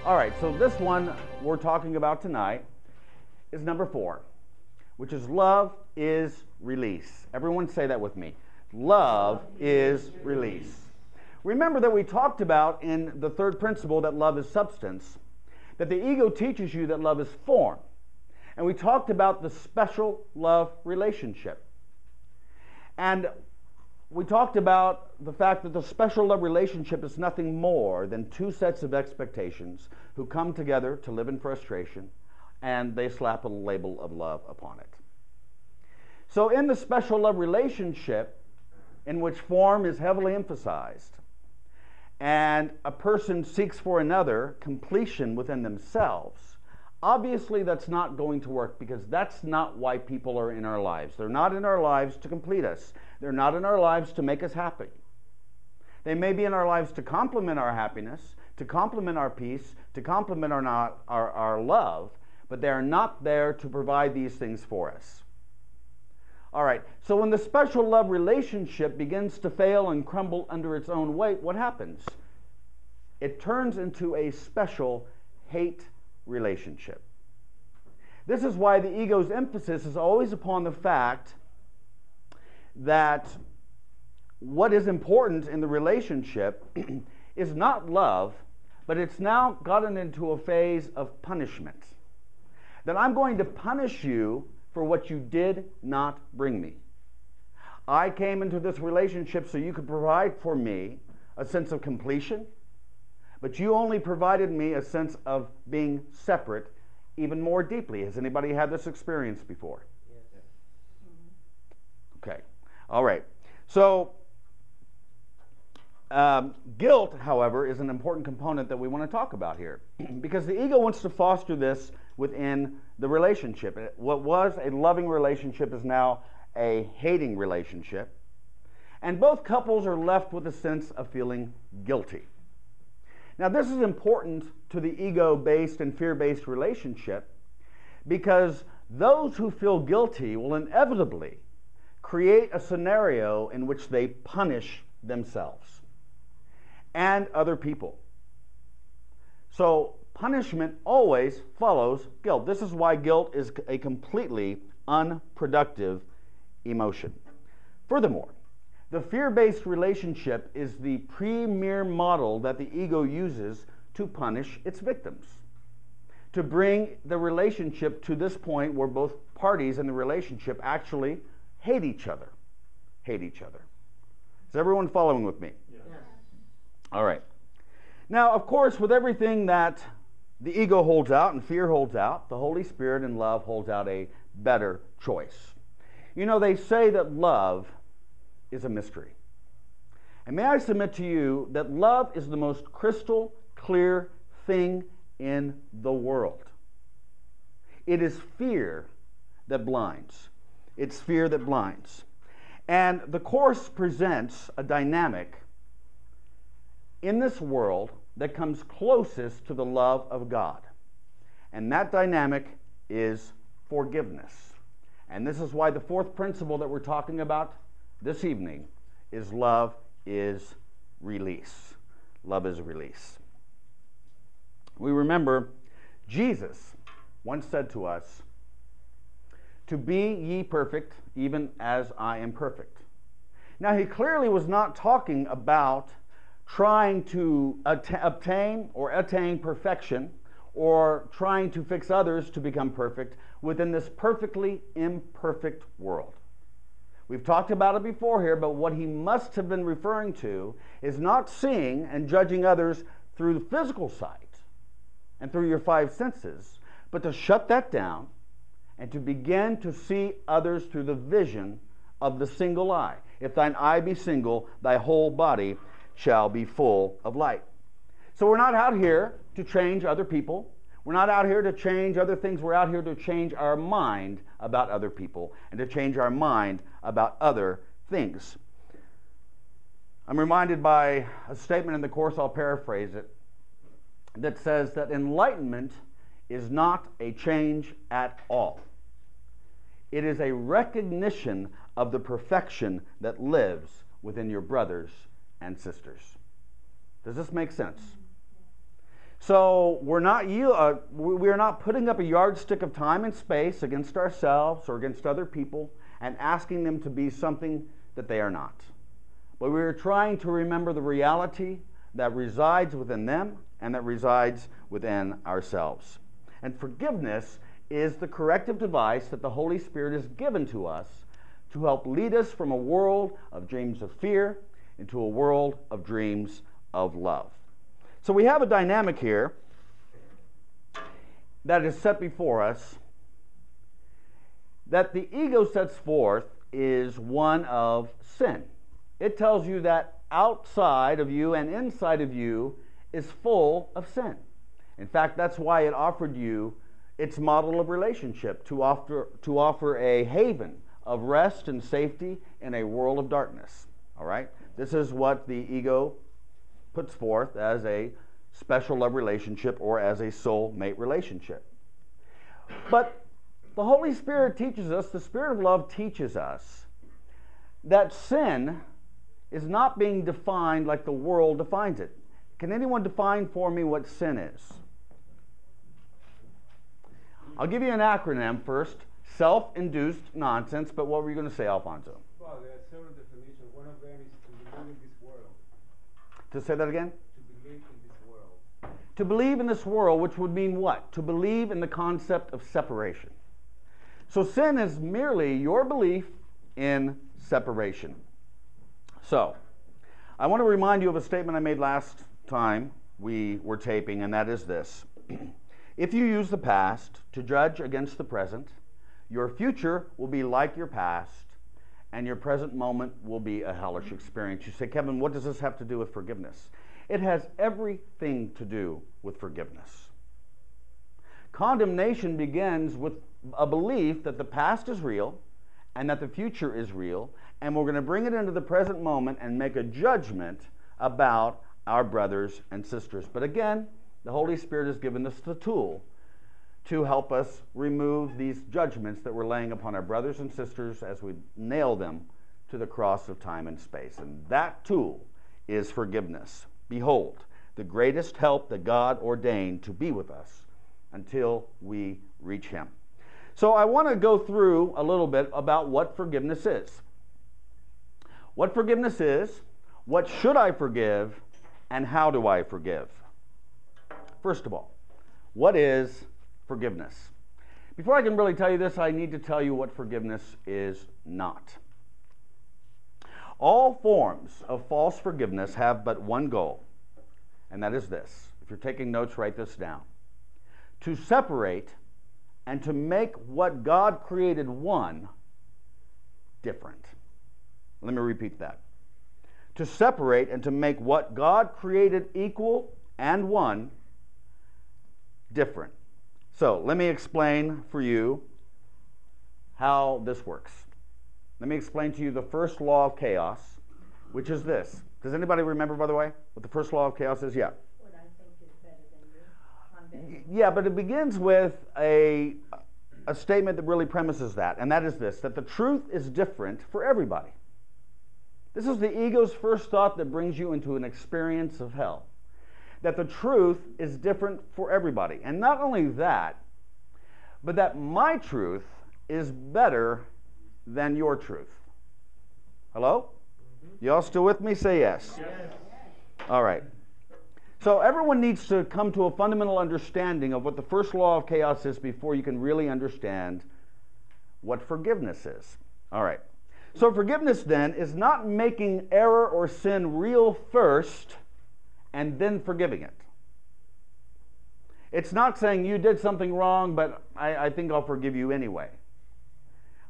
All right, so this one we're talking about tonight is number 4, which is love is release. Everyone say that with me. Love is release. Remember that we talked about in the third principle that love is substance, that the ego teaches you that love is form. And we talked about the special love relationship. And we talked about the fact that the special love relationship is nothing more than two sets of expectations who come together to live in frustration, and they slap a label of love upon it. So in the special love relationship, in which form is heavily emphasized, and a person seeks for another completion within themselves, obviously that's not going to work, because that's not why people are in our lives. They're not in our lives to complete us. They're not in our lives to make us happy. They may be in our lives to complement our happiness, to complement our peace, to complement our love, but they are not there to provide these things for us. All right, so when the special love relationship begins to fail and crumble under its own weight, what happens? It turns into a special hate relationship. This is why the ego's emphasis is always upon the fact that what is important in the relationship is not love, but it's now gotten into a phase of punishment. That I'm going to punish you for what you did not bring me. I came into this relationship so you could provide for me a sense of completion, but you only provided me a sense of being separate even more deeply. Has anybody had this experience before? Yes. Okay. All right. So, guilt, however, is an important component that we want to talk about here, because the ego wants to foster this within the relationship. What was a loving relationship is now a hating relationship, and both couples are left with a sense of feeling guilty. Now, this is important to the ego-based and fear-based relationship, because those who feel guilty will inevitably create a scenario in which they punish themselves and other people. So punishment always follows guilt. This is why guilt is a completely unproductive emotion. Furthermore, the fear-based relationship is the premier model that the ego uses to punish its victims, to bring the relationship to this point where both parties in the relationship actually hate each other. Is everyone following with me? Yes. All right. Now, of course, with everything that the ego holds out and fear holds out, the Holy Spirit and love holds out a better choice. You know, they say that love is a mystery. And may I submit to you that love is the most crystal clear thing in the world. It is fear that blinds. It's fear that blinds. And the Course presents a dynamic in this world that comes closest to the love of God. And that dynamic is forgiveness. And this is why the fourth principle that we're talking about this evening is love is release. Love is release. We remember Jesus once said to us, "To be ye perfect, even as I am perfect." Now, he clearly was not talking about trying to obtain or attain perfection, or trying to fix others to become perfect within this perfectly imperfect world. We've talked about it before here, but what he must have been referring to is not seeing and judging others through the physical sight and through your five senses, but to shut that down and to begin to see others through the vision of the single eye. If thine eye be single, thy whole body shall be full of light. So we're not out here to change other people. We're not out here to change other things. We're out here to change our mind about other people and to change our mind about other things. I'm reminded by a statement in the Course, I'll paraphrase it, that says that enlightenment is not a change at all. It is a recognition of the perfection that lives within your brothers and sisters. Does this make sense? So we are not putting up a yardstick of time and space against ourselves or against other people and asking them to be something that they are not. But we are trying to remember the reality that resides within them and that resides within ourselves. And forgiveness is the corrective device that the Holy Spirit has given to us to help lead us from a world of dreams of fear into a world of dreams of love. So we have a dynamic here that is set before us that the ego sets forth is one of sin. It tells you that outside of you and inside of you is full of sin. In fact, that's why it offered you its model of relationship, to offer a haven of rest and safety in a world of darkness. All right? This is what the ego puts forth as a special love relationship or as a soul-mate relationship. But the Holy Spirit teaches us, the Spirit of love teaches us, that sin is not being defined like the world defines it. Can anyone define for me what sin is? I'll give you an acronym first. Self-induced nonsense, but what were you going to say, Alfonso? Well, there are several definitions. One of them is to believe in this world. To say that again? To believe in this world. To believe in this world, which would mean what? To believe in the concept of separation. So sin is merely your belief in separation. So, I want to remind you of a statement I made last time we were taping, and that is this. If you use the past to judge against the present, your future will be like your past, and your present moment will be a hellish experience. You say, Kevin, what does this have to do with forgiveness? It has everything to do with forgiveness. Condemnation begins with a belief that the past is real and that the future is real, and we're going to bring it into the present moment and make a judgment about our brothers and sisters. But again, the Holy Spirit has given us the tool to help us remove these judgments that we're laying upon our brothers and sisters as we nail them to the cross of time and space. And that tool is forgiveness. Behold, the greatest help that God ordained to be with us until we reach Him. So I want to go through a little bit about what forgiveness is. What forgiveness is, what should I forgive, and how do I forgive? First of all, what is forgiveness? Before I can really tell you this, I need to tell you what forgiveness is not. All forms of false forgiveness have but one goal, and that is this. If you're taking notes, write this down. To separate and to make what God created one different. Let me repeat that. To separate and to make what God created equal and one different. So let me explain for you how this works. Let me explain to you the first law of chaos, which is this. Does anybody remember, by the way, what the first law of chaos is? Yeah. What I think is better than you. Yeah, but it begins with a statement that really premises that, and that is this, that the truth is different for everybody. This is the ego's first thought that brings you into an experience of hell. That the truth is different for everybody. And not only that, but that my truth is better than your truth. Hello? You all still with me? Say yes. Yes. All right. So everyone needs to come to a fundamental understanding of what the first law of chaos is before you can really understand what forgiveness is. All right. So forgiveness then is not making error or sin real first and then forgiving it. It's not saying you did something wrong, but I think I'll forgive you anyway.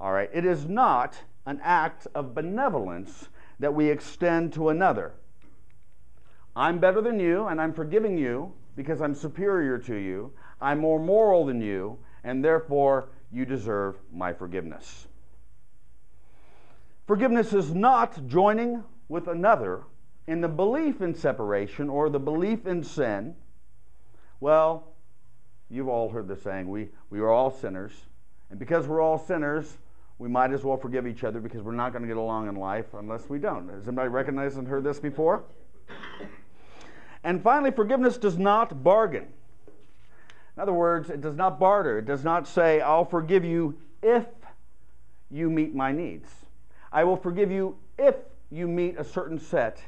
All right. It is not an act of benevolence that we extend to another. I'm better than you, and I'm forgiving you because I'm superior to you. I'm more moral than you, and therefore you deserve my forgiveness. Forgiveness is not joining with another in the belief in separation or the belief in sin. Well, you've all heard the saying, we are all sinners. And because we're all sinners, we might as well forgive each other because we're not going to get along in life unless we don't. Has anybody recognized and heard this before? And finally, forgiveness does not bargain. In other words, it does not barter. It does not say, I'll forgive you if you meet my needs. I will forgive you if you meet a certain set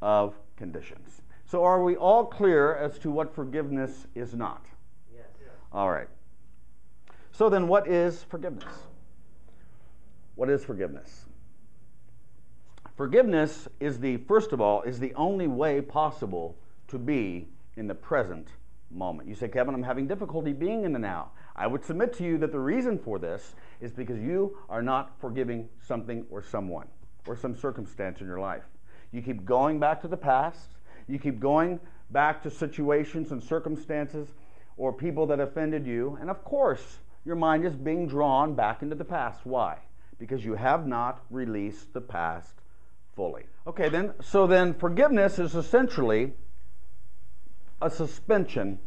of conditions. So are we all clear as to what forgiveness is not? Yes. All right. So then what is forgiveness? What is forgiveness? Forgiveness is first of all, is the only way possible to be in the present moment. You say, Kevin, I'm having difficulty being in the now. I would submit to you that the reason for this is because you are not forgiving something or someone or some circumstance in your life. You keep going back to the past. You keep going back to situations and circumstances or people that offended you. And of course, your mind is being drawn back into the past. Why? Because you have not released the past fully. Okay, so then forgiveness is essentially a suspension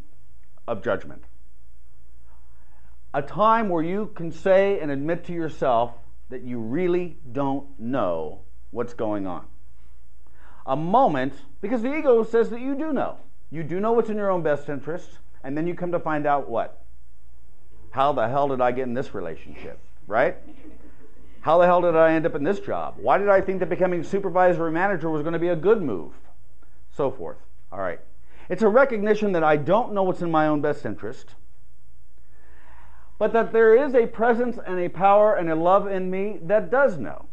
of judgment. A time where you can say and admit to yourself that you really don't know what's going on. A moment, because the ego says that you do know. You do know what's in your own best interest, and then you come to find out what? How the hell did I get in this relationship, right? How the hell did I end up in this job? Why did I think that becoming supervisor or manager was going to be a good move? So forth. All right. It's a recognition that I don't know what's in my own best interest, but that there is a presence and a power and a love in me that does know.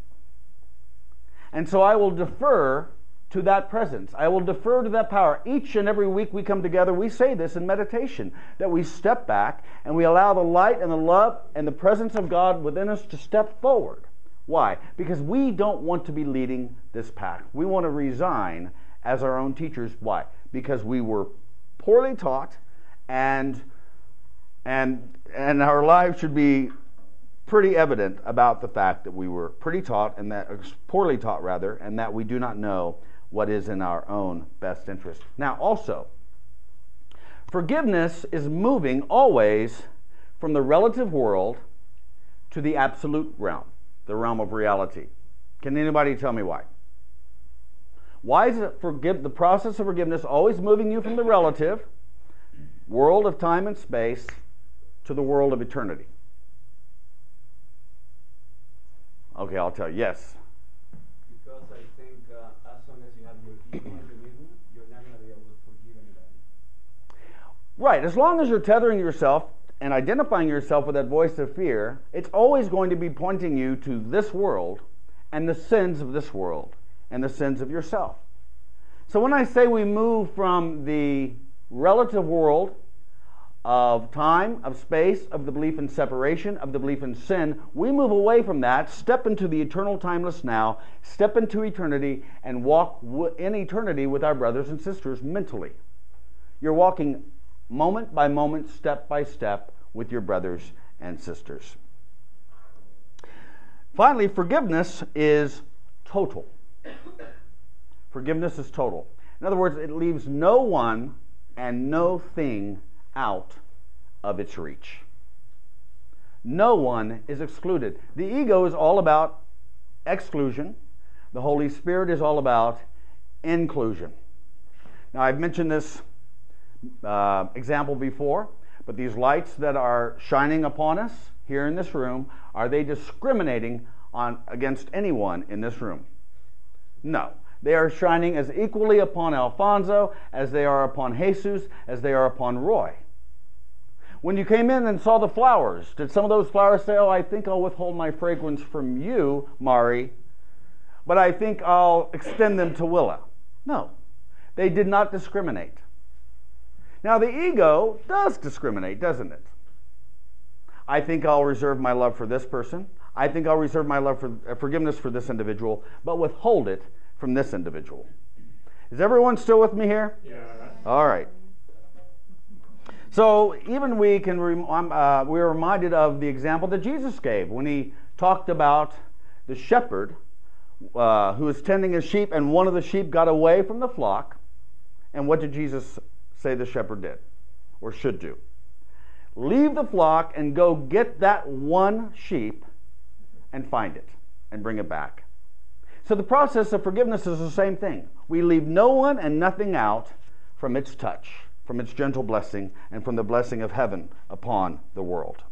And so I will defer to that presence. I will defer to that power. Each and every week we come together, we say this in meditation, that we step back and we allow the light and the love and the presence of God within us to step forward. Why? Because we don't want to be leading this pack. We want to resign as our own teachers. Why? Because we were poorly taught, and our lives should be pretty evident about the fact that we were poorly taught, and that we do not know what is in our own best interest. Now, also, forgiveness is moving always from the relative world to the absolute realm, the realm of reality. Can anybody tell me why? Why is the process of forgiveness always moving you from the relative world of time and space to the world of eternity? Okay, I'll tell you. Yes. Because I think as long as you have your ego in the middle, you're not going to be able to forgive anybody. Right. As long as you're tethering yourself and identifying yourself with that voice of fear, it's always going to be pointing you to this world and the sins of this world and the sins of yourself. So when I say we move from the relative world of time, of space, of the belief in separation, of the belief in sin, we move away from that, step into the eternal timeless now, step into eternity, and walk in eternity with our brothers and sisters mentally. You're walking moment by moment, step by step with your brothers and sisters. Finally, forgiveness is total. Forgiveness is total. In other words, it leaves no one and no thing out of its reach. No one is excluded. The ego is all about exclusion. The Holy Spirit is all about inclusion. Now, I've mentioned this example before, but these lights that are shining upon us here in this room, are they discriminating against anyone in this room? No. They are shining as equally upon Alfonso as they are upon Jesus, as they are upon Roy. When you came in and saw the flowers, did some of those flowers say, oh, I think I'll withhold my fragrance from you, Mari, but I think I'll extend them to Willa? No. They did not discriminate. Now, the ego does discriminate, doesn't it? I think I'll reserve my love for this person. I think I'll reserve my love for forgiveness for this individual, but withhold it from this individual. Is everyone still with me here? Yeah. All right. So even we are reminded of the example that Jesus gave when he talked about the shepherd who was tending his sheep, and one of the sheep got away from the flock. And what did Jesus say the shepherd did or should do? Leave the flock and go get that one sheep and find it and bring it back. So the process of forgiveness is the same thing. We leave no one and nothing out from its touch, from its gentle blessing, and from the blessing of heaven upon the world.